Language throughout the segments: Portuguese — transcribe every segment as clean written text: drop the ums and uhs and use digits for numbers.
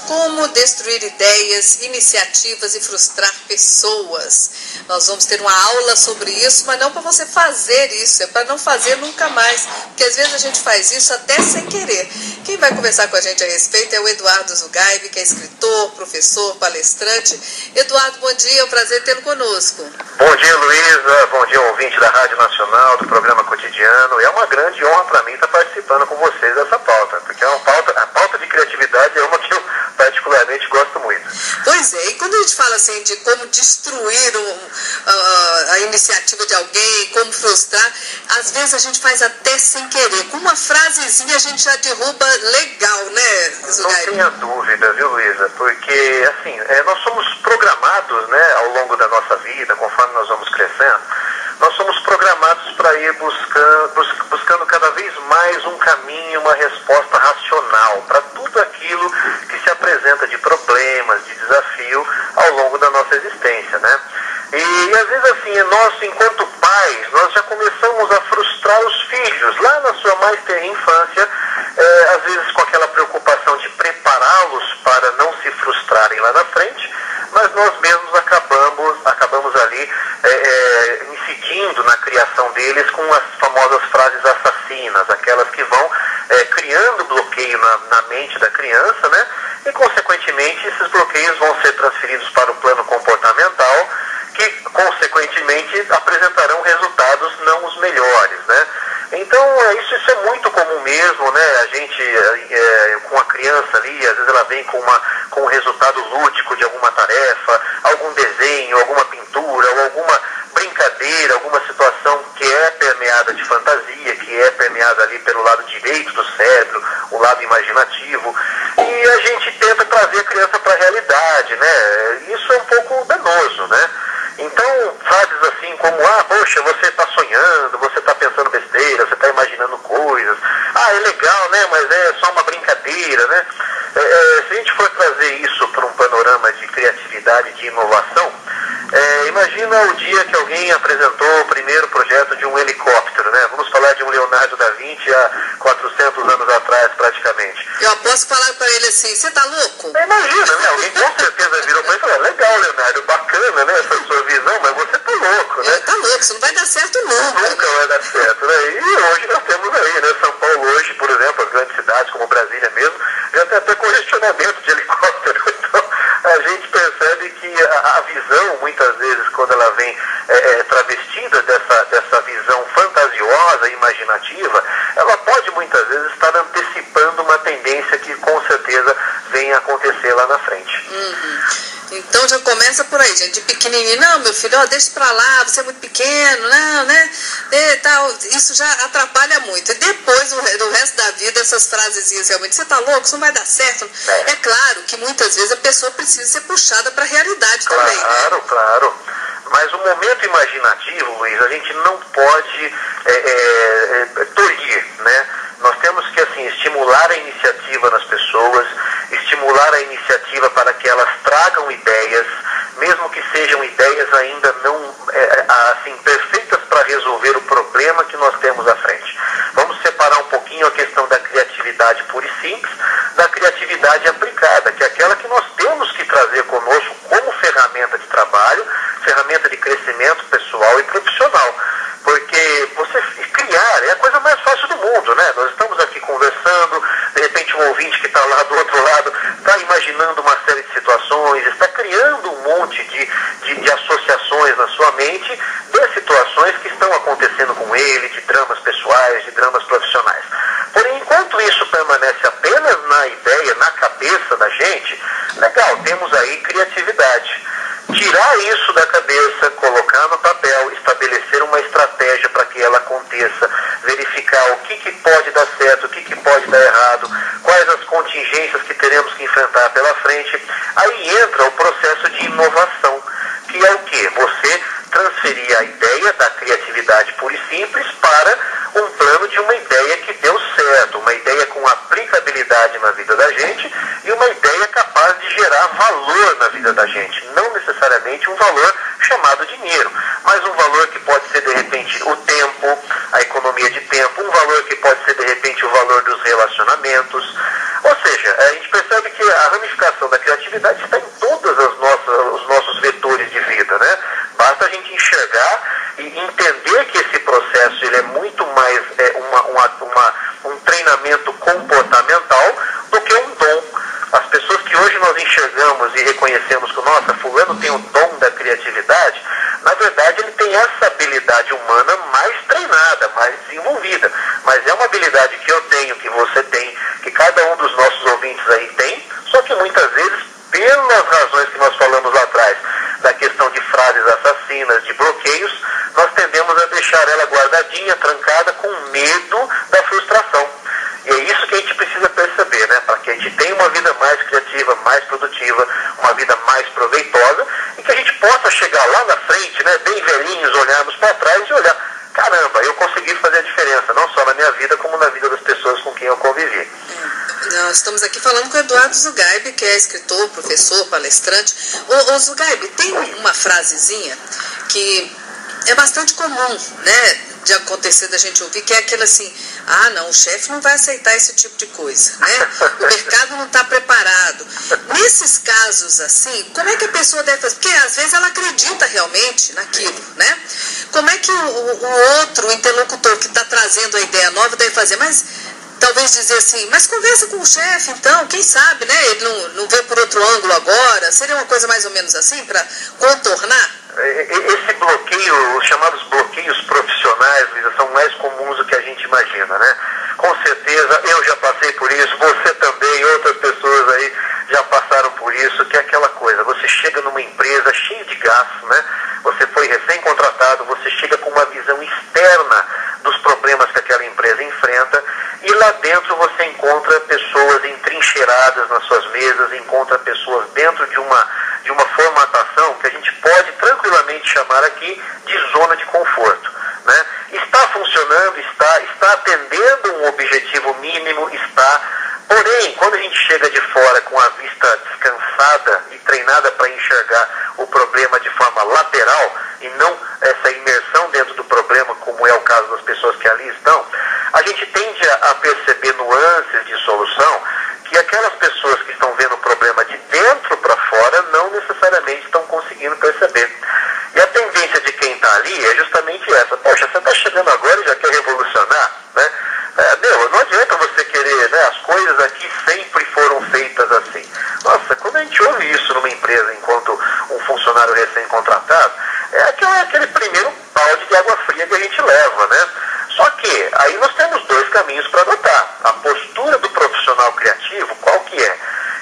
Como destruir ideias, iniciativas e frustrar pessoas. Nós vamos ter uma aula sobre isso, mas não para você fazer isso, é para não fazer nunca mais, porque às vezes a gente faz isso até sem querer. Quem vai conversar com a gente a respeito é o Eduardo Zugaib, que é escritor, professor, palestrante. Eduardo, bom dia, é um prazer tê-lo conosco. Bom dia, Luísa, bom dia, ouvinte da Rádio Nacional, do programa Cotidiano. É uma grande honra para mim estar participando com vocês dessa pauta, porque é uma pauta, a pauta de criatividade é uma que eu particularmente gosto muito. Pois é, e quando a gente fala assim de como destruir a iniciativa de alguém, como frustrar, às vezes a gente faz até sem querer. Com uma frasezinha a gente já derruba legal, né, Zugaib? Não tenha dúvida, viu, Luísa? Porque, assim, nós somos programados, né, ao longo da nossa vida, conforme nós vamos crescendo, nós somos programados para ir buscando cada vez mais um caminho, uma resposta racional para tudo aquilo que se apresenta de problemas, de desafio ao longo da nossa existência, né? E às vezes assim, nós enquanto pais, nós já começamos a frustrar os filhos lá na sua mais tenra infância, às vezes com aquela preocupação de prepará-los para não se frustrarem lá na frente, mas nós mesmos acabamos ali incidindo na criação deles com as famosas frases assassinas, aquelas que vão criando bloqueio na mente da criança, né? E consequentemente esses bloqueios vão ser transferidos para o plano comportamental, que consequentemente apresentarão resultados não os melhores, né? Então isso é muito comum mesmo, né? A gente com a criança ali, às vezes ela vem com um resultado lúdico de alguma tarefa, algum desenho, alguma pintura, ou alguma brincadeira, alguma situação que é permeada de fantasia, que é permeada ali pelo lado direito do cérebro, o lado imaginativo, e a gente tenta trazer a criança para a realidade, né? Isso é um pouco danoso, né? Então, frases assim como, poxa, você está sonhando, você está pensando besteira, você está imaginando coisas, é legal, né, mas é só uma brincadeira, né? Se a gente for trazer isso para um panorama de criatividade, de inovação, imagina o dia que alguém apresentou o primeiro projeto de um helicóptero, né? Vamos falar de um Leonardo da Vinci há 400 anos atrás, praticamente. Eu posso falar para ele assim, você tá louco? Imagina, né? Alguém com certeza virou para ele e falou, legal, Leonardo, bacana, né? Essa sua visão, mas você tá louco, né? Tá louco, isso não vai dar certo nunca. Nunca vai dar certo, né? E hoje nós temos aí, né? São Paulo hoje, por exemplo, as grandes cidades como Brasília mesmo, já tem até congestionamento de helicóptero. Então, a gente percebe que a visão, muitas vezes, quando ela vem travestida dessa visão fantasiosa, imaginativa, ela pode muitas vezes estar antecipando uma tendência que com certeza vem a acontecer lá na frente. Então já começa por aí, gente, de pequenininho, não, meu filho, deixa pra lá, você é muito pequeno, não, né, tal, isso já atrapalha muito. E depois, no resto da vida, essas frasezinhas realmente, você tá louco, isso não vai dar certo. É claro que muitas vezes a pessoa precisa ser puxada pra realidade também. Claro. Mas o momento imaginativo, Luiz, a gente não pode tolir, né? Nós temos que, assim, estimular a iniciativa nas pessoas, estimular a iniciativa para que elas tragam ideias, mesmo que sejam ideias ainda não, assim, perfeitas para resolver o problema que nós temos à frente. Vamos separar um pouquinho a questão da criatividade pura e simples, da criatividade aplicada, que é aquela que nós temos que trazer conosco como ferramenta de trabalho, ferramenta de crescimento pessoal e profissional. Porque você criar é a coisa mais fácil do mundo, né? Nós estamos aqui conversando, de repente um ouvinte que está lá do outro lado está imaginando uma série de situações, está criando um monte de associações na sua mente de situações que estão acontecendo com ele, de dramas pessoais, de dramas profissionais. Porém, enquanto isso permanece apenas na ideia, na cabeça da gente, legal, temos aí criatividade. Tirar isso da cabeça, colocar no papel, estabelecer uma estratégia para que ela aconteça, verificar o que pode dar certo, o que pode dar errado, quais as contingências que teremos que enfrentar pela frente. Aí entra o processo de inovação, que é o quê? Você transferir a ideia da criatividade pura e simples para um plano de uma ideia que deu certo, uma ideia com aplicabilidade na vida da gente e uma ideia capaz de gerar valor na vida da gente. Não necessariamente um valor chamado dinheiro, mas um valor que pode ser de repente o tempo, a economia de tempo, um valor que pode ser de repente o valor dos relacionamentos, Ou seja, a gente percebe que a ramificação da criatividade está em todos os nossos vetores de vida, né? Basta a gente enxergar e entender que esse processo ele é muito mais um treinamento comportamental do que um dom. As pessoas que hoje nós enxergamos e reconhecemos que, nossa, fulano tem o dom da criatividade, na verdade ele tem essa habilidade humana mais treinada, mais desenvolvida. Mas é uma habilidade que eu tenho, que você tem, que cada um dos nossos ouvintes aí tem, só que muitas vezes, pelas razões que nós falamos lá atrás, da questão de frases assassinas, de bloqueios, nós tendemos a deixar ela guardadinha, trancada, com medo da frustração. E é isso que a gente precisa perceber, né? Para que a gente tenha uma vida mais criativa, mais produtiva, uma vida mais proveitosa, e que a gente possa chegar lá na frente, né, bem velhinhos, olharmos para trás e olhar, caramba, eu consegui fazer a diferença, não só na minha vida, como na vida das pessoas com quem eu convivi. Nós estamos aqui falando com o Eduardo Zugaib, que é escritor, professor, palestrante. Ô Zugaib, tem uma frasezinha que é bastante comum, né, de acontecer, da gente ouvir, que é aquele assim, ah não, o chefe não vai aceitar esse tipo de coisa, né? O mercado não está preparado. Nesses casos assim, como é que a pessoa deve fazer? Porque às vezes ela acredita realmente naquilo, né? Como é que o outro, o interlocutor que está trazendo a ideia nova deve fazer? Mas talvez dizer assim, mas conversa com o chefe então, quem sabe, né? Ele não vê por outro ângulo agora. Seria uma coisa mais ou menos assim, para contornar? Esse bloqueio, os chamados bloqueios profissionais, Luísa, são mais comuns do que a gente imagina, né? Com certeza, eu já passei por isso, você também, outras pessoas aí já passaram por isso, que é aquela coisa, você chega numa empresa cheia de gasto, né? Você foi recém-contratado, você chega com uma visão externa dos problemas que aquela empresa enfrenta, e lá dentro você encontra pessoas entrincheiradas nas suas mesas, encontra pessoas dentro de uma formatação que a gente pode tranquilamente chamar aqui de zona de conforto, né? Está funcionando, está atendendo um objetivo mínimo, porém, quando a gente chega de fora com a vista descansada e treinada para enxergar o problema de forma lateral e não essa imersão dentro do problema, como é o caso das pessoas que ali estão, a gente tende a perceber nuances de solução que aquelas pessoas que estão vendo o problema de dentro para fora não necessariamente estão conseguindo perceber. E a tendência de quem está ali é justamente essa. Poxa, você está chegando agora e já quer revolucionar, né? Não adianta você querer, né? As coisas aqui sempre foram feitas assim. Nossa, quando a gente ouve isso numa empresa enquanto um funcionário recém-contratado, é aquele primeiro balde de água fria que a gente leva, né? Só que aí nós temos dois caminhos para adotar. A postura do profissional criativo, qual que é?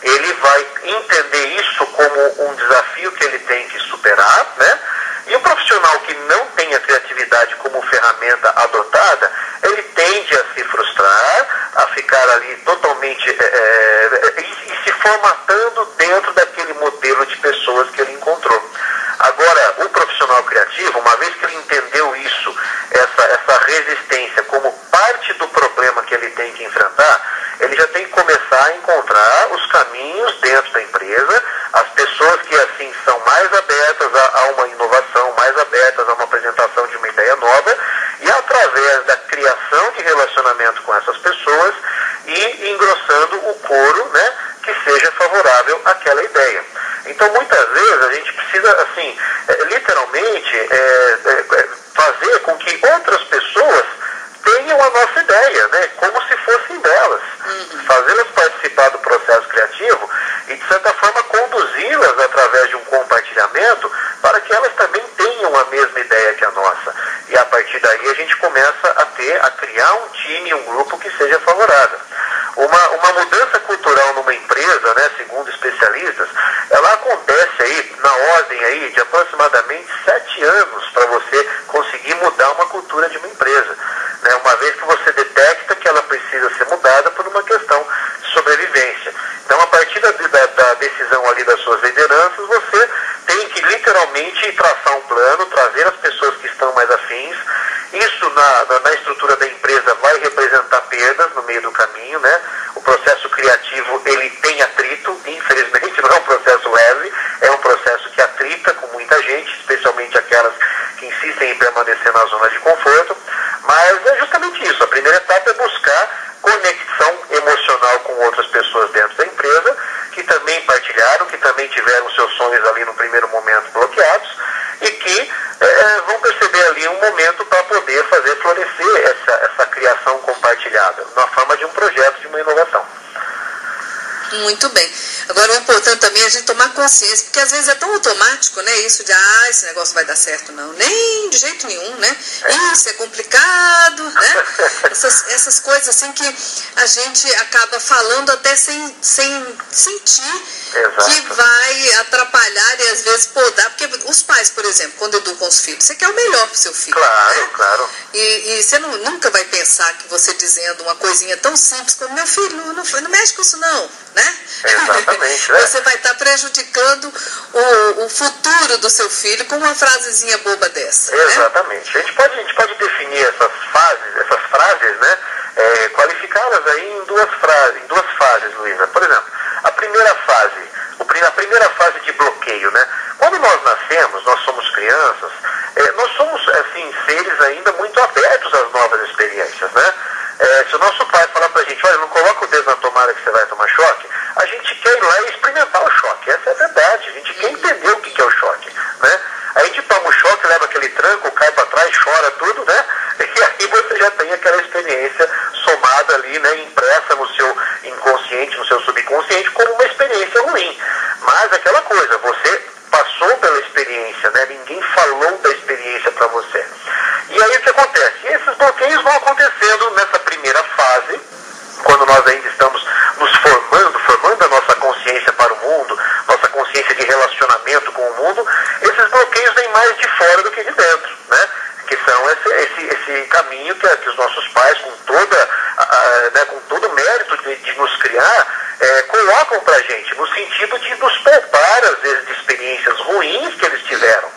Ele vai entender isso como um desafio que ele tem que superar, né? E o profissional que não tem a criatividade como ferramenta adotada, ele tende a se frustrar, a ficar ali totalmente e se formatando dentro daquele modelo de pessoas que ele encontrou. Agora, o profissional criativo, uma vez que ele entendeu isso, essa resistência como parte do problema que ele tem que enfrentar, ele já tem que começar a encontrar os caminhos dentro da empresa, as pessoas que assim são mais abertas a uma inovação, mais abertas a uma apresentação de uma ideia nova, e através da criação de relacionamento com essas pessoas e engrossando o coro, né, que seja favorável àquela ideia. Então, muitas vezes, a gente precisa, assim, literalmente, fazer com que outras pessoas tenham a nossa ideia, né, como se fossem delas. Fazê-las participar do processo criativo e, de certa forma, conduzi-las através de um compartilhamento para que elas também tenham a mesma ideia que a nossa. E, a partir daí, a gente começa a criar um time, um grupo que seja favorável. Uma mudança cultural numa empresa, né, segundo especialistas, ela acontece aí na ordem aí de aproximadamente 7 anos para você conseguir mudar uma cultura de uma empresa, né, uma vez que você detecta que ela precisa ser mudada por uma questão de sobrevivência. Então, a partir da decisão ali das suas lideranças, você tem que literalmente traçar um plano, trazer as pessoas que estão mais afins. Isso na estrutura da empresa vai representar perdas no meio do caminho, né? O processo criativo, ele tem atrito, infelizmente não é um processo leve, é um processo que atrita com muita gente, especialmente aquelas que insistem em permanecer na zona de conforto, mas é justamente isso. A primeira etapa é buscar conexão emocional profissional com outras pessoas dentro da empresa, que também partilharam, que também tiveram seus sonhos ali no primeiro momento bloqueados, e que vão perceber ali um momento para poder fazer florescer essa criação compartilhada, na forma de um projeto, de uma inovação. Muito bem. Agora, o importante também é a gente tomar consciência, porque às vezes é tão automático, né? Isso de, esse negócio vai dar certo, não. Nem de jeito nenhum, né? Isso é complicado, né? Essas coisas assim que a gente acaba falando até sem sentir. Exato. Que vai atrapalhar e às vezes podar. Porque os pais, por exemplo, quando educam os filhos, você quer o melhor para o seu filho. Claro, né? Claro. E você nunca vai pensar que você dizendo uma coisinha tão simples como meu filho, não mexe com isso não, né? Exatamente. Né? Você vai estar prejudicando o futuro do seu filho com uma frasezinha boba dessa. Exatamente. Né? A gente pode definir essas frases, né? Qualificá-las aí em duas fases, Luísa. Por exemplo, a primeira fase de bloqueio, né? Quando nós nascemos, nós somos crianças, nós somos, assim, seres ainda muito abertos às novas experiências, né? Se o nosso pai falar pra gente, olha, não coloca o dedo na tomada que você vai tomar choque, a gente quer ir lá e experimentar o choque. Essa é a verdade. A gente quer entender o que é o choque, né? A gente toma o choque, leva aquele tranco, cai para trás, chora tudo, né? E aí você já tem aquela experiência somada ali, né? Impressa no seu inconsciente, no seu subconsciente, como uma experiência ruim. Mas aquela coisa, você passou pela experiência, né? Ninguém falou da experiência para você. E aí o que acontece? E esses bloqueios vão acontecendo nessa primeira fase, quando nós ainda estamos nos formando a nossa consciência para o mundo, nossa consciência de relacionamento com o mundo. Esses bloqueios vêm mais de fora do que de dentro, né? Que são esse caminho que os nossos pais, com todo o mérito de nos criar, colocam pra gente, no sentido de nos poupar, às vezes, de experiências ruins que eles tiveram.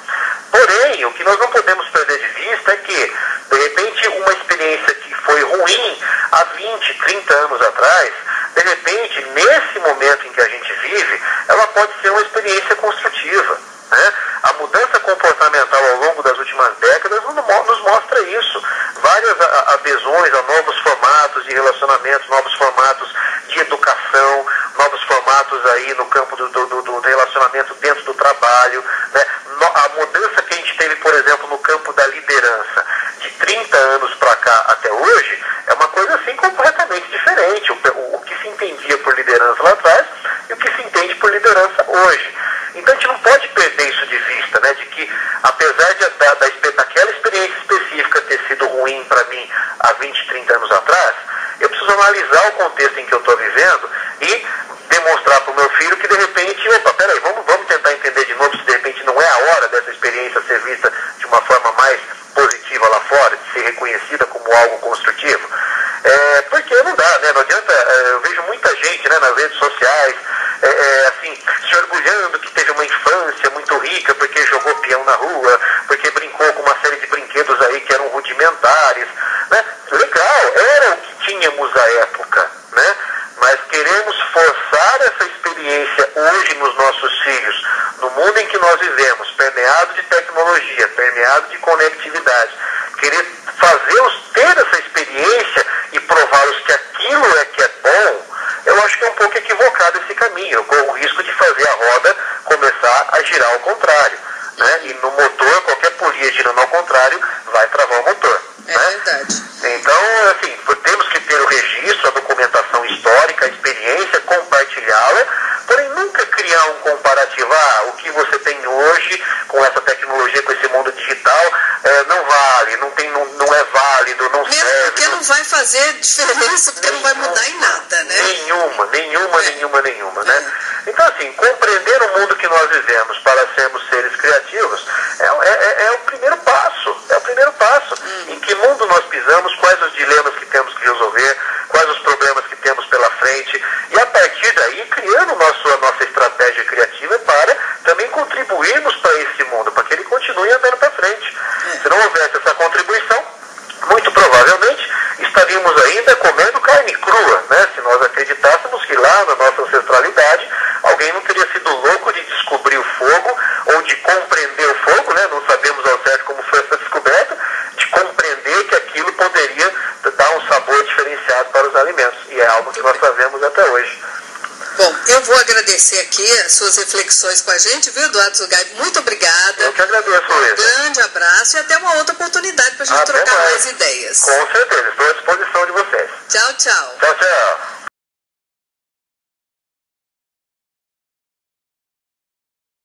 Porém, o que nós não podemos perder de vista é que, de repente, uma experiência que foi ruim há 20, 30 anos atrás, de repente, nesse momento em que a gente vive, ela pode ser uma experiência construtiva, né? A mudança comportamental ao longo das últimas décadas nos mostra isso. Várias adesões a novos formatos de relacionamento, novos formatos de educação, novos formatos aí no campo do relacionamento dentro do trabalho, né? A mudança que a gente teve, por exemplo, no campo da liderança, de 30 anos para cá até hoje, é uma coisa assim completamente diferente. O que se entendia por liderança lá atrás e o que se entende por liderança hoje. Então a gente não pode perder isso de vista, né? De que, apesar daquela experiência específica ter sido ruim para mim há 20, 30 anos atrás, eu preciso analisar o contexto em que eu estou vivendo e demonstrar para o meu filho que, de repente, peraí, vamos tentar entender de novo se de repente não é a hora dessa experiência ser vista de uma forma mais positiva lá fora, de ser reconhecida como algo construtivo. Porque não dá, né? Não adianta, eu vejo muita gente, né, nas redes sociais, assim, se orgulhando que teve uma infância muito rica porque jogou peão na rua, porque brincou com uma série de brinquedos aí que eram rudimentares, né? Legal, era o que tínhamos à época, né? Mas queremos forçar essa experiência hoje nos nossos filhos, no mundo em que nós vivemos, permeado de tecnologia, permeado de conectividade, querer fazê-los ter essa experiência e prová-los que aquilo é que é bom, eu acho que é um pouco equivocado esse caminho. Eu corro o risco de fazer a roda começar a girar ao contrário, né? E no motor, qualquer polia girando ao contrário vai travar o motor. É, né? Verdade. Então, assim, temos que ter o registro, a documentação histórica, a experiência, compartilhá-la, porém nunca criar um comparativo. O que você tem hoje com essa tecnologia, com esse mundo digital, não vale, não é válido, não mesmo serve. Porque não vai fazer diferença, porque não vai mudar em nada, né? Nenhuma, né? Então, assim, compreender o mundo que nós vivemos para sermos seres criativos é o primeiro passo. É o primeiro passo. Em que mundo nós pisamos, quais os dilemas que temos que resolver, quais os problemas que temos pela frente, e a partir daí, criando a nossa estratégia criativa para também contribuirmos para esse mundo, para que ele continue andando para frente. Se não houvesse essa contribuição, muito provavelmente estaríamos ainda comendo carne crua, né? Se nós acreditássemos que lá na nossa ancestralidade alguém não teria sido louco de descobrir o fogo ou de compreender o fogo, né? Não sabemos ao certo como foi essa descoberta, de compreender que aquilo poderia dar um sabor diferenciado para os alimentos. E é algo que que nós fazemos até hoje. Bom, eu vou agradecer aqui as suas reflexões com a gente, viu, Eduardo Tsugai? Muito obrigada. Eu que agradeço, Luísa. Um grande abraço e até uma outra oportunidade para a gente trocar mais ideias. Com certeza, estou à disposição de vocês. Tchau, tchau. Tchau, tchau.